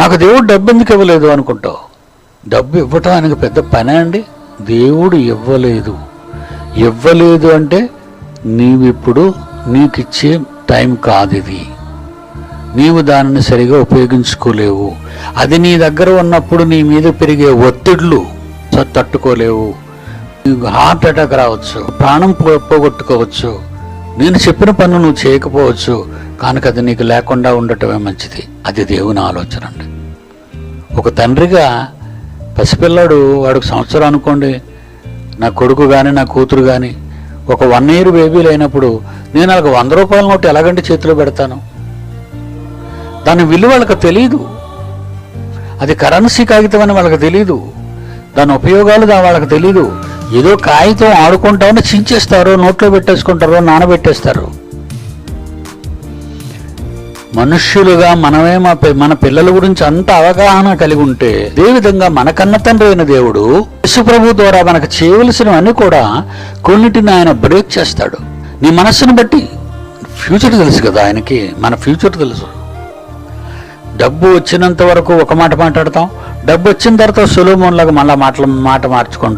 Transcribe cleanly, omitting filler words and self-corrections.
నాకు దేవుడు డబ్బు ఎందుకు ఇవ్వలేదు అనుకుంటావు. డబ్బు ఇవ్వటం ఆయనకు పెద్ద పనే అండి. దేవుడు ఇవ్వలేదు అంటే నీవిప్పుడు నీకిచ్చే టైం కాదు ఇది. నీవు దానిని సరిగా ఉపయోగించుకోలేవు. అది నీ దగ్గర ఉన్నప్పుడు నీ మీద పెరిగే ఒత్తిళ్లు తట్టుకోలేవు. నీకు హార్ట్ అటాక్ రావచ్చు, ప్రాణం పోగొట్టుకోవచ్చు, నేను చెప్పిన పనులు నువ్వు చేయకపోవచ్చు. కనుక అది నీకు లేకుండా ఉండటమే మంచిది. అది దేవుని ఆలోచన అండి. ఒక తండ్రిగా పసిపిల్లాడు, వాడికి సంవత్సరం అనుకోండి, నా కొడుకు కానీ నా కూతురు కానీ ఒక 1 year బేబీలు అయినప్పుడు నేను వాళ్ళకి 100 రూపాయల నోటు ఎలాగంటే చేతిలో పెడతాను? దాని విలువ వాళ్ళకి తెలియదు. అది కరెన్సీ కాగితం అని వాళ్ళకి తెలీదు. దాని ఉపయోగాలు వాళ్ళకి తెలీదు. ఏదో కాగితం ఆడుకుంటామని చించేస్తారు, నోట్లో పెట్టేసుకుంటారు, నానబెట్టేస్తారు. మనుష్యులుగా మనమే మన పిల్లల గురించి అంత అవగాహన కలిగి ఉంటే, అదేవిధంగా మన కన్న తండ్రి అయిన దేవుడు యేసుప్రభు ద్వారా మనకు చేయవలసినవన్నీ కూడా కొన్నిటిని ఆయన బ్రేక్ చేస్తాడు. నీ మనస్సును బట్టి ఫ్యూచర్ తెలుసు కదా ఆయనకి, మన ఫ్యూచర్ తెలుసు. డబ్బు వచ్చినంత వరకు ఒక మాట మాట్లాడతాం, డబ్బు వచ్చిన తర్వాత సొలొమోన్ లాగా మళ్ళీ మాట మార్చుకుంటాం.